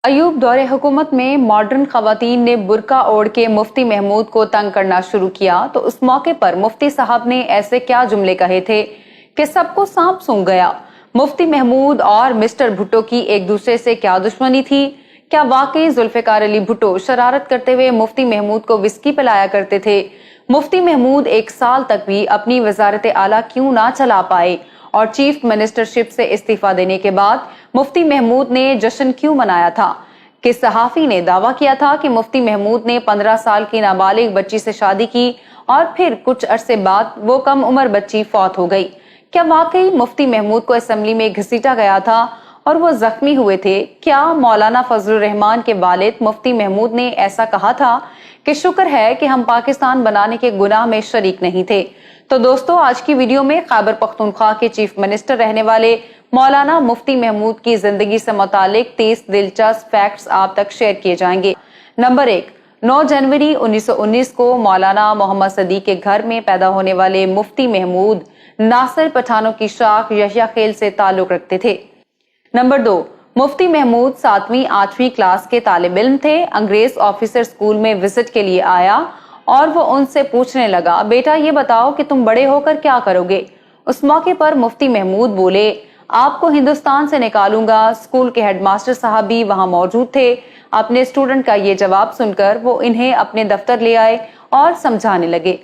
ایوب دور حکومت میں ماڈرن خواتین نے برقع اوڑھ کے مفتی محمود کو تنگ کرنا شروع کیا تو اس موقع پر مفتی صاحب نے ایسے کیا جملے کہے تھے کہ سب کو سانپ سونگھ گیا۔ مفتی محمود اور مسٹر بھٹو کی ایک دوسرے سے کیا دشمنی تھی؟ کیا واقعی ذوالفقار علی بھٹو شرارت کرتے ہوئے مفتی محمود کو وسکی پلایا کرتے تھے؟ مفتی محمود 1 سال تک بھی اپنی وزارت اعلیٰ کیوں نہ چلا پائے اور چیف منسٹرشپ سے استعفیٰ دینے کے بعد مفتی محمود نے جشن کیوں منایا تھا؟ کہ صحافی نے دعویٰ کیا تھا کہ مفتی محمود نے 15 سال کی نابالغ بچی سے شادی کی اور پھر کچھ عرصے بعد وہ کم عمر بچی فوت ہو گئی۔ کیا واقعی مفتی محمود کو اسمبلی میں گھسیٹا گیا تھا اور وہ زخمی ہوئے تھے؟ کیا مولانا فضل الرحمان کے والد مفتی محمود نے ایسا کہا تھا کہ شکر ہے کہ ہم پاکستان بنانے کے گناہ میں شریک نہیں تھے؟ تو دوستو، آج کی ویڈیو میں خیبر پختونخوا کے چیف منسٹر رہنے والے مولانا مفتی محمود کی زندگی سے متعلق 30 دلچسپ فیکٹس آپ تک شیئر کیے جائیں گے۔ نمبر 1، 9 جنوری 1919 کو مولانا محمد صدیق کے گھر میں پیدا ہونے والے مفتی محمود ناصر پٹھانوں کی شاخ یحییٰ خیل سے تعلق رکھتے تھے۔ نمبر 2، مفتی محمود 7ویں 8ویں کلاس کے طالب علم تھے۔ انگریز آفیسر اسکول میں وزٹ کے لیے آیا اور وہ ان سے پوچھنے لگا، بیٹا یہ بتاؤ کہ تم بڑے ہو کر کیا کرو گے؟ اس موقع پر مفتی محمود بولے، آپ کو ہندوستان سے نکالوں گا۔ اسکول کے ہیڈ ماسٹر صاحب بھی وہاں موجود تھے۔ اپنے اسٹوڈنٹ کا یہ جواب سن کر وہ انہیں اپنے دفتر لے آئے اور سمجھانے لگے۔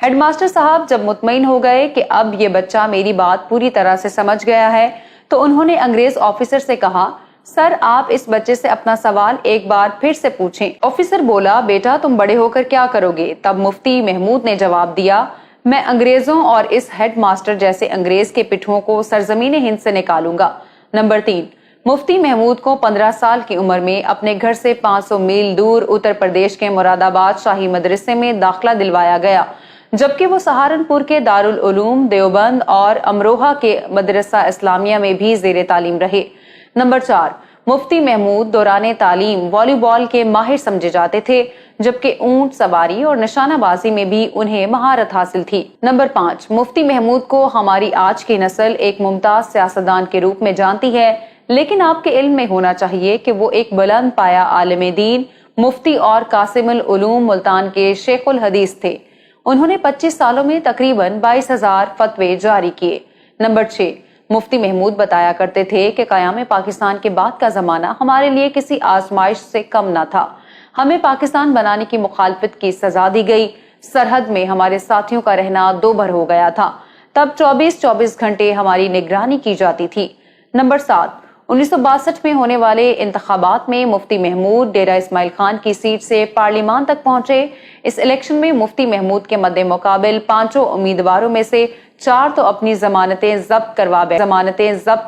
ہیڈ ماسٹر صاحب جب مطمئن ہو گئے کہ اب یہ بچہ میری بات پوری طرح سے سمجھ گیا ہے تو انہوں نے انگریز آفیسر سے کہا، سر آپ اس بچے سے اپنا سوال ایک بار پھر سے پوچھیں۔ آفیسر بولا، بیٹا تم بڑے ہو کر کیا کرو گے؟ تب مفتی محمود نے جواب دیا، میں انگریزوں اور اس ہیڈ ماسٹر جیسے انگریز کے پٹھوں کو سرزمین ہند سے نکالوں گا۔ نمبر 3، مفتی محمود کو 15 سال کی عمر میں اپنے گھر سے 500 میل دور اتر پردیش کے مراد آباد شاہی مدرسے میں داخلہ دلوایا گیا، جبکہ وہ سہارنپور کے دارالعلوم دیوبند اور امروہہ کے مدرسہ اسلامیہ میں بھی زیر تعلیم رہے۔ نمبر 4، مفتی محمود دوران تعلیم والی بال کے ماہر سمجھے جاتے تھے، جبکہ اونٹ سواری اور نشانہ بازی میں بھی انہیں مہارت حاصل تھی۔ نمبر 5، مفتی محمود کو ہماری آج کی نسل ایک ممتاز سیاستدان کے روپ میں جانتی ہے، لیکن آپ کے علم میں ہونا چاہیے کہ وہ ایک بلند پایا عالم دین، مفتی اور قاسم العلوم ملتان کے شیخ الحدیث تھے۔ انہوں نے 25 سالوں میں تقریباً 22,000 فتوے جاری کیے۔ نمبر 6، مفتی محمود بتایا کرتے تھے کہ قیام پاکستان کے بعد کا زمانہ ہمارے لیے کسی آزمائش سے کم نہ تھا۔ ہمیں پاکستان بنانے کی مخالفت کی سزا دی گئی۔ سرحد میں ہمارے ساتھیوں کا رہنا دوبھر ہو گیا تھا۔ تب 24 گھنٹے ہماری نگرانی کی جاتی تھی۔ نمبر 7، 1962 میں ہونے والے انتخابات میں مفتی محمود ڈیرہ اسماعیل خان کی سیٹ سے پارلیمان تک پہنچے۔ اس الیکشن میں مفتی محمود کے مد مقابل 5 امیدواروں میں سے 4 تو اپنی ضمانتیں ضبط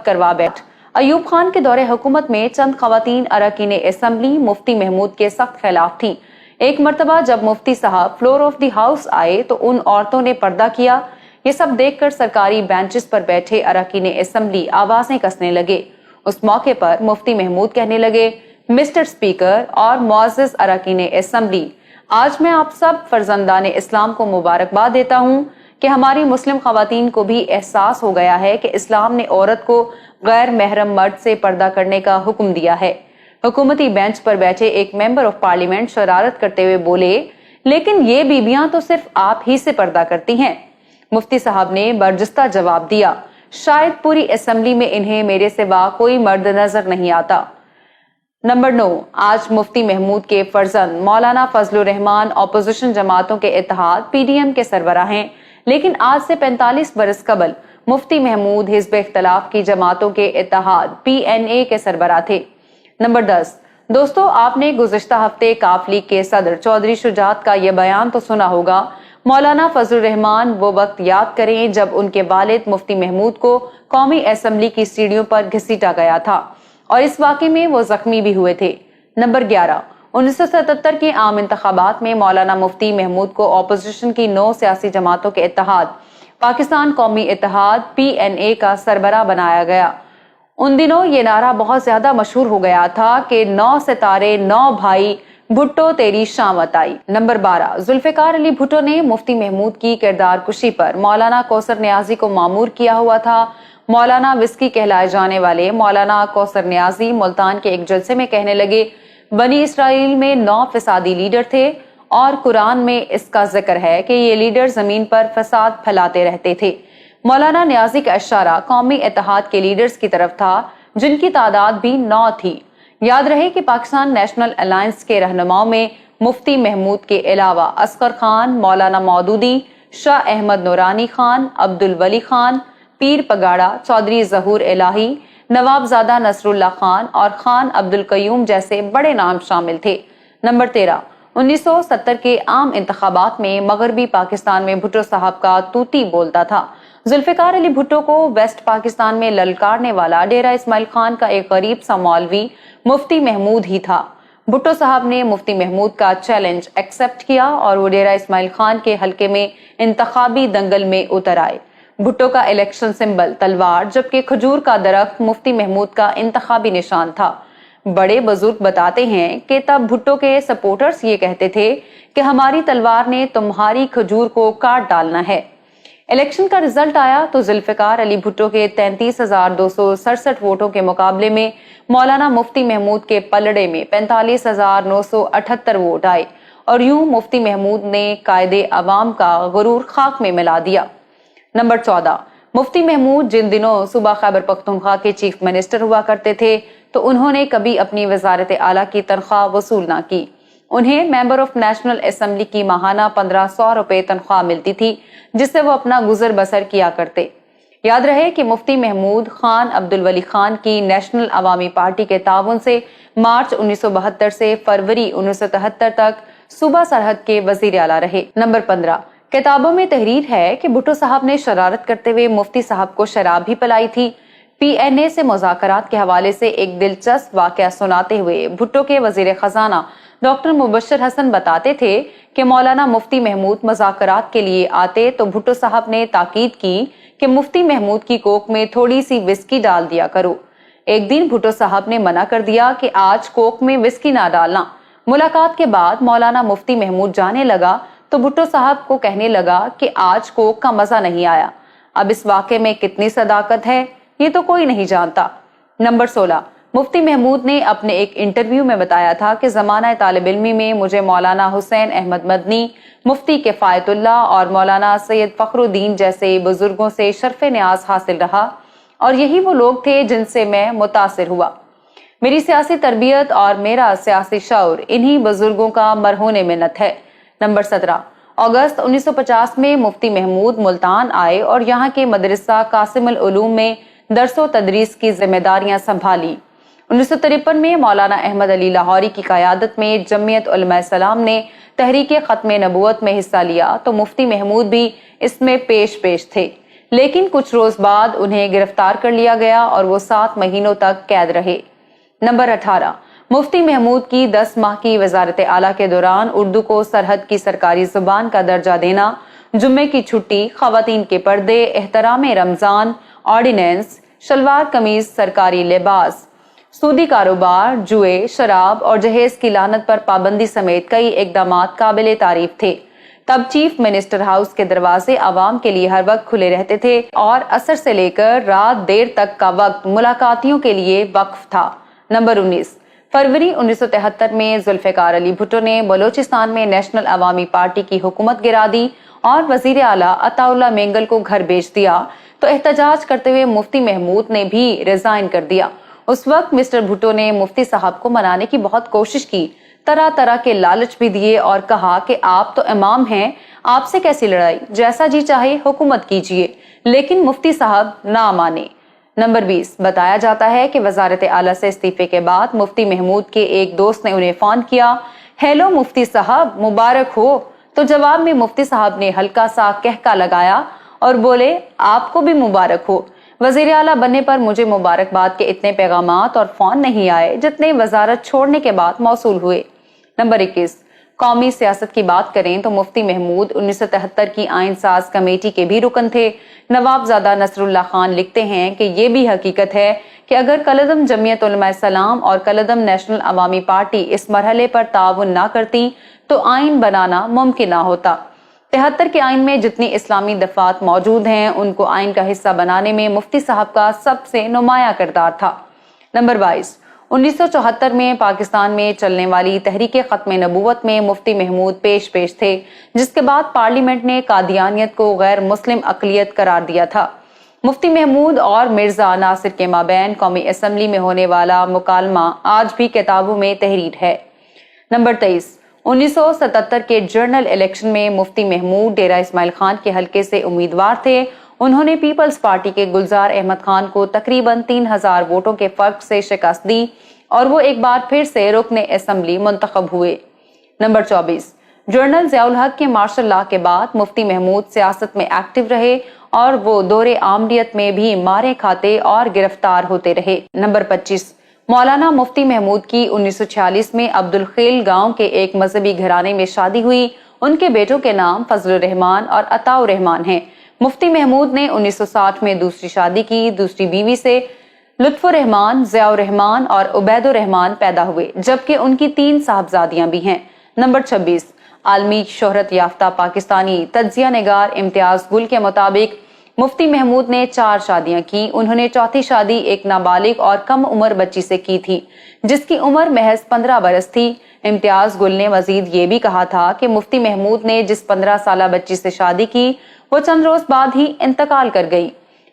کروا بیٹھ۔ ایوب خان کے دور حکومت میں چند خواتین اراکین اسمبلی مفتی محمود کے سخت خلاف تھیں۔ ایک مرتبہ جب مفتی صاحب فلور آف دی ہاؤس آئے تو ان عورتوں نے پردہ کیا۔ یہ سب دیکھ کر سرکاری بینچز پر بیٹھے اراکین اسمبلی آوازیں کسنے لگے۔ اس موقع پر مفتی محمود کہنے لگے، مسٹر اسپیکر اور معزز اراکین اسمبلی، آج میں آپ سب فرزندان اسلام کو مبارکباد دیتا ہوں کہ ہماری مسلم خواتین کو بھی احساس ہو گیا ہے کہ اسلام نے عورت کو غیر محرم مرد سے پردہ کرنے کا حکم دیا ہے۔ حکومتی بینچ پر بیٹھے ایک ممبر آف پارلیمنٹ شرارت کرتے ہوئے بولے، لیکن یہ بیویاں تو صرف آپ ہی سے پردہ کرتی ہیں۔ مفتی صاحب نے برجستہ جواب دیا، شاید پوری اسمبلی میں انہیں میرے سوا کوئی مرد نظر نہیں آتا۔ نمبر 9، آج مفتی محمود کے فرزند مولانا فضل الرحمان اپوزیشن جماعتوں کے اتحاد PDM کے سربراہ ہیں، لیکن آج سے 45 برس قبل مفتی محمود حزب اختلاف کی جماعتوں کے اتحاد PNA کے سربراہ تھے۔ نمبر 10، دوستو آپ نے گزشتہ ہفتے کاف لیگ کے صدر چودھری شجاعت کا یہ بیان تو سنا ہوگا، مولانا فضل الرحمان وہ وقت یاد کریں جب ان کے والد مفتی محمود کو قومی اسمبلی کی سیڑھیوں پر گھسیٹا گیا تھا اور اس واقعے میں وہ زخمی بھی ہوئے تھے۔ نمبر 11، 1977 کے عام انتخابات میں مولانا مفتی محمود کو اپوزیشن کی 9 سیاسی جماعتوں کے اتحاد پاکستان قومی اتحاد PNA کا سربراہ بنایا گیا۔ ان دنوں یہ نعرہ بہت زیادہ مشہور ہو گیا تھا کہ 9 ستارے 9 بھائی، بھٹو تیری شامت آئی۔ نمبر 12، ذوالفقار علی بھٹو نے مفتی محمود کی کردار کشی پر مولانا کوثر نیازی کو مامور کیا ہوا تھا۔ مولانا وسکی کہلائے جانے والے مولانا کوثر نیازی ملتان کے ایک جلسے میں کہنے لگے، بنی اسرائیل میں 9 فسادی لیڈر تھے اور قرآن میں اس کا ذکر ہے کہ یہ لیڈر زمین پر فساد پھیلاتے رہتے تھے۔ مولانا نیازی کا اشارہ قومی اتحاد کے لیڈرز کی طرف تھا جن کی تعداد بھی 9 تھی۔ یاد رہے کہ پاکستان نیشنل الائنس کے رہنماؤں میں مفتی محمود کے علاوہ اصغر خان، مولانا مودودی، شاہ احمد نورانی خان، عبد الولی خان، پیر پگاڑا، چودھری ظہور الہی، نواب زادہ نصر اللہ خان اور خان عبد القیوم جیسے بڑے نام شامل تھے۔ نمبر 13، 1970 کے عام انتخابات میں مغربی پاکستان میں بھٹو صاحب کا توتی بولتا تھا۔ ذوالفقار علی بھٹو کو ویسٹ پاکستان میں للکارنے والا ڈیرہ اسماعیل خان کا ایک غریب سا مولوی مفتی محمود ہی تھا۔ بھٹو صاحب نے مفتی محمود کا چیلنج ایکسپٹ کیا اور وہ ڈیرہ اسماعیل خان کے حلقے میں انتخابی دنگل میں اتر آئے۔ بھٹو کا الیکشن سمبل تلوار جبکہ کھجور کا درخت مفتی محمود کا انتخابی نشان تھا۔ بڑے بزرگ بتاتے ہیں کہ تب بھٹو کے سپورٹرز یہ کہتے تھے کہ ہماری تلوار نے تمہاری کھجور کو کاٹ ڈالنا ہے۔ الیکشن کا رزلٹ آیا تو ذوالفقار علی بھٹو کے 33,267 ووٹوں کے مقابلے میں مولانا مفتی محمود کے پلڑے میں 45,978 ووٹ آئے اور یوں مفتی محمود نے قائد عوام کا غرور خاک میں ملا دیا۔ نمبر 14، مفتی محمود جن دنوں صوبہ خیبر پختونخوا کے چیف منسٹر ہوا کرتے تھے تو انہوں نے کبھی اپنی وزارت اعلیٰ کی تنخواہ وصول نہ کی۔ انہیں ممبر آف نیشنل اسمبلی کی ماہانہ 1,500 روپے تنخواہ ملتی تھی جس سے وہ اپنا گزر بسر کیا کرتے۔ یاد رہے کہ مفتی محمود خان عبد الولی خان کی نیشنل عوامی پارٹی کے تعاون سے مارچ 1972 سے فروری 1973 تک صوبہ سرحد کے وزیر اعلیٰ رہے۔ نمبر 15، کتابوں میں تحریر ہے کہ بھٹو صاحب نے شرارت کرتے ہوئے مفتی صاحب کو شراب بھی پلائی تھی۔ پی این اے سے مذاکرات کے حوالے سے ایک دلچسپ واقعہ سناتے ہوئے بھٹو کے وزیر خزانہ ڈاکٹر مبشر حسن بتاتے تھے کہ مولانا مفتی محمود مذاکرات کے لیے آتے تو بھٹو صاحب نے تاکید کی کہ مفتی محمود کی کوک میں تھوڑی سی وسکی ڈال دیا کرو۔ ایک دن بھٹو صاحب نے منع کر دیا کہ آج کوک میں وسکی نہ ڈالنا۔ ملاقات کے بعد مولانا مفتی محمود جانے لگا تو بھٹو صاحب کو کہنے لگا کہ آج کوک کا مزہ نہیں آیا۔ اب اس واقعے میں کتنی صداقت ہے یہ تو کوئی نہیں جانتا۔ نمبر 16، مفتی محمود نے اپنے ایک انٹرویو میں بتایا تھا کہ زمانہ طالب علمی میں مجھے مولانا حسین احمد مدنی، مفتی کفایت اللہ اور مولانا سید فخر الدین جیسے بزرگوں سے شرف نیاز حاصل رہا اور یہی وہ لوگ تھے جن سے میں متاثر ہوا۔ میری سیاسی تربیت اور میرا سیاسی شعور انہی بزرگوں کا مرہون منت ہے۔ نمبر 17، اگست 1950 میں مفتی محمود ملتان آئے اور یہاں کے مدرسہ قاسم العلوم میں درس و تدریس کی ذمہ داریاں سنبھالی۔ 1953 میں مولانا احمد علی لاہوری کی قیادت میں جمعیت علماء اسلام نے تحریک ختم نبوت میں حصہ لیا تو مفتی محمود بھی اس میں پیش تھے، لیکن کچھ روز بعد انہیں گرفتار کر لیا گیا اور وہ 7 مہینوں تک قید رہے۔ نمبر 18، مفتی محمود کی 10 ماہ کی وزارت اعلیٰ کے دوران اردو کو سرحد کی سرکاری زبان کا درجہ دینا، جمعے کی چھٹی، خواتین کے پردے، احترام رمضان، آرڈیننس، شلوار قمیض سرکاری لباس، سودی کاروبار، جوئے، شراب اور جہیز کی لعنت پر پابندی سمیت کئی اقدامات قابل تعریف تھے۔ تب چیف منسٹر ہاؤس کے دروازے عوام کے لیے ہر وقت کھلے رہتے تھے اور عصر سے لے کر رات دیر تک کا وقت ملاقاتیوں کے لیے وقف تھا۔ نمبر 19، فروری 1973 میں ذوالفقار علی بھٹو نے بلوچستان میں نیشنل عوامی پارٹی کی حکومت گرا دی اور وزیر اعلیٰ عطا اللہ مینگل کو گھر بھیج دیا تو احتجاج کرتے ہوئے مفتی محمود نے بھی ریزائن کر دیا۔ اس وقت مسٹر بھٹو نے مفتی صاحب کو منانے کی بہت کوشش کی، طرح طرح کے لالچ بھی دیے اور کہا کہ آپ تو امام ہیں، آپ سے کیسی لڑائی، جیسا جی چاہے حکومت کیجیے، لیکن مفتی صاحب نہ مانے۔ نمبر 20، بتایا جاتا ہے کہ وزارت اعلیٰ سے استعفے کے بعد مفتی محمود کے ایک دوست نے انہیں فون کیا، ہیلو مفتی صاحب مبارک ہو، تو جواب میں مفتی صاحب نے ہلکا سا کہکا لگایا اور بولے آپ کو بھی مبارک ہو۔ وزیر اعلیٰ بننے پر مجھے مبارکباد کے اتنے پیغامات اور فون نہیں آئے جتنے وزارت چھوڑنے کے بعد موصول ہوئے۔ نمبر 21، قومی سیاست کی بات کریں تو مفتی محمود 1973 کی آئین ساز کمیٹی کے بھی رکن تھے۔ نواب زادہ نصر اللہ خان لکھتے ہیں کہ یہ بھی حقیقت ہے کہ اگر کالعدم جمعیت علماء اسلام اور کالعدم نیشنل عوامی پارٹی اس مرحلے پر تعاون نہ کرتی تو آئین بنانا ممکن نہ ہوتا۔ 73 کے آئین میں جتنی اسلامی دفعات موجود ہیں ان کو آئین کا حصہ بنانے میں مفتی صاحب کا سب سے نمایاں کردار تھا۔ نمبر 22، 1974 میں پاکستان میں چلنے والی تحریک ختم نبوت میں مفتی محمود پیش تھے، جس کے بعد پارلیمنٹ نے قادیانیت کو غیر مسلم اقلیت قرار دیا تھا۔ مفتی محمود اور مرزا ناصر کے مابین قومی اسمبلی میں ہونے والا مکالمہ آج بھی کتابوں میں تحریر ہے۔ نمبر 23، 1977 کے جنرل الیکشن میں مفتی محمود ڈیرہ اسماعیل خان کے حلقے سے امیدوار تھے۔ انہوں نے پیپلز پارٹی کے گلزار احمد خان کو تقریباً 3000 ووٹوں کے فرق سے شکست دی اور وہ ایک بار پھر سے رکن اسمبلی منتخب ہوئے۔ نمبر 24، جنرل ضیاء الحق کے مارشل لاء کے بعد مفتی محمود سیاست میں ایکٹیو رہے اور وہ دور آمریت میں بھی مارے کھاتے اور گرفتار ہوتے رہے۔ نمبر 25، مولانا مفتی محمود کی 1946 میں عبد الخیل گاؤں کے ایک مذہبی گھرانے میں شادی ہوئی۔ ان کے بیٹوں کے نام فضل الرحمان اور عطاء الرحمان ہیں۔ مفتی محمود نے 1960 میں دوسری شادی کی۔ دوسری بیوی سے لطف الرحمان، ضیاء الرحمان اور عبید الرحمان پیدا ہوئے، جبکہ ان کی 3 صاحبزادیاں بھی ہیں۔ نمبر 26، عالمی شہرت یافتہ پاکستانی تجزیہ نگار امتیاز گل کے مطابق مفتی محمود نے 4 شادیاں کی۔ انہوں نے چوتھی شادی ایک نابالغ اور کم عمر بچی سے کی تھی، جس کی عمر محض 15 برس تھی۔ امتیاز گل نے مزید یہ بھی کہا تھا کہ مفتی محمود نے جس 15 سالہ بچی سے شادی کی وہ چند روز بعد ہی انتقال کر گئی۔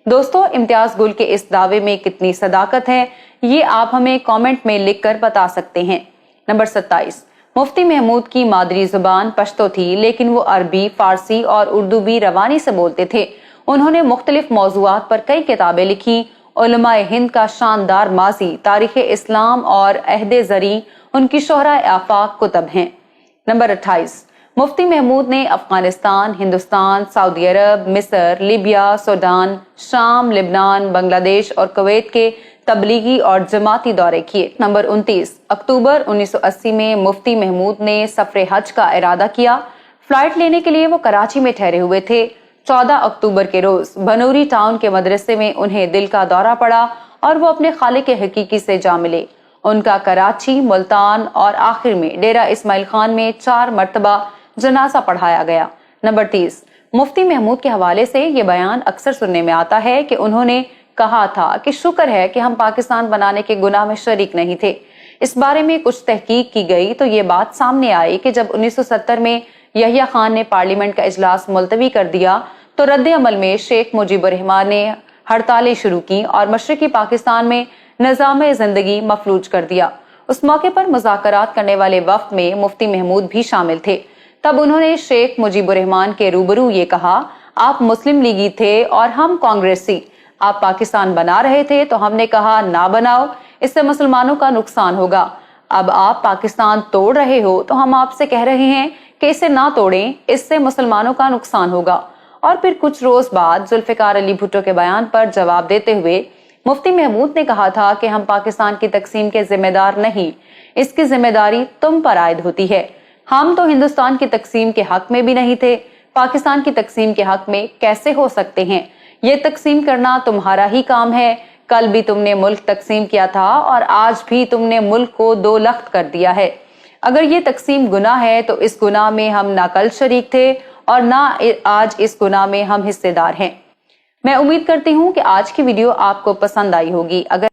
دوستو، امتیاز گل کے اس دعوے میں کتنی صداقت ہے یہ آپ ہمیں کامنٹ میں لکھ کر بتا سکتے ہیں۔ نمبر 27، مفتی محمود کی مادری زبان پشتو تھی، لیکن وہ عربی، فارسی اور اردو بھی روانی سے بولتے تھے۔ انہوں نے مختلف موضوعات پر کئی کتابیں لکھی۔ علماء ہند کا شاندار ماضی، تاریخ اسلام اور عہد زریں ان کی شہرہ آفاق کتب ہیں۔ نمبر 28، مفتی محمود نے افغانستان، ہندوستان، سعودی عرب، مصر، لیبیا، سوڈان، شام، لبنان، بنگلہ دیش اور کویت کے تبلیغی اور جماعتی دورے کیے۔ نمبر 29، اکتوبر 1980 میں مفتی محمود نے سفر حج کا ارادہ کیا۔ فلائٹ لینے کے لیے وہ کراچی میں ٹھہرے ہوئے تھے۔ 14 اکتوبر کے روز بنوری ٹاؤن کے مدرسے میں انہیں دل کا دورہ پڑا اور وہ اپنے خالق حقیقی سے جا ملے۔ ان کا کراچی، ملتان اور آخر میں ڈیرہ اسماعیل خان میں 4 مرتبہ جنازہ پڑھایا گیا۔ نمبر 30، مفتی محمود کے حوالے سے یہ بیان اکثر سننے میں آتا ہے کہ انہوں نے کہا تھا کہ شکر ہے کہ ہم پاکستان بنانے کے گناہ میں شریک نہیں تھے۔ اس بارے میں کچھ تحقیق کی گئی تو یہ بات سامنے آئی کہ جب 1970 میں یحییٰ خان نے پارلیمنٹ کا اجلاس ملتوی کر دیا تو رد عمل میں شیخ مجیب الرحمان نے ہڑتالیں شروع کی اور مشرقی پاکستان میں نظام زندگی مفلوج کر دیا۔ اس موقع پر مذاکرات کرنے والے وفد میں مفتی محمود بھی شامل تھے۔ تب انہوں نے شیخ مجیب الرحمان کے روبرو یہ کہا، آپ مسلم لیگی تھے اور ہم کانگریسی، آپ پاکستان بنا رہے تھے تو ہم نے کہا نہ بناؤ، اس سے مسلمانوں کا نقصان ہوگا۔ اب آپ پاکستان توڑ رہے ہو تو ہم آپ سے کہہ رہے ہیں کہ اسے نہ توڑیں، اس سے مسلمانوں کا نقصان ہوگا۔ اور پھر کچھ روز بعد ذوالفقار علی بھٹو کے بیان پر جواب دیتے ہوئے مفتی محمود نے کہا تھا کہ ہم پاکستان کی تقسیم کے ذمہ دار نہیں، اس کی ذمہ داری تم پر عائد ہوتی ہے۔ ہم تو ہندوستان کی تقسیم کے حق میں بھی نہیں تھے، پاکستان کی تقسیم کے حق میں کیسے ہو سکتے ہیں؟ یہ تقسیم کرنا تمہارا ہی کام ہے۔ کل بھی تم نے ملک تقسیم کیا تھا اور آج بھی تم نے ملک کو 2 لخت کر دیا ہے۔ اگر یہ تقسیم گناہ ہے تو اس گناہ میں ہم نہ کل شریک تھے اور نہ آج اس گناہ میں ہم حصے دار ہیں۔ میں امید کرتی ہوں کہ آج کی ویڈیو آپ کو پسند آئی ہوگی۔ اگر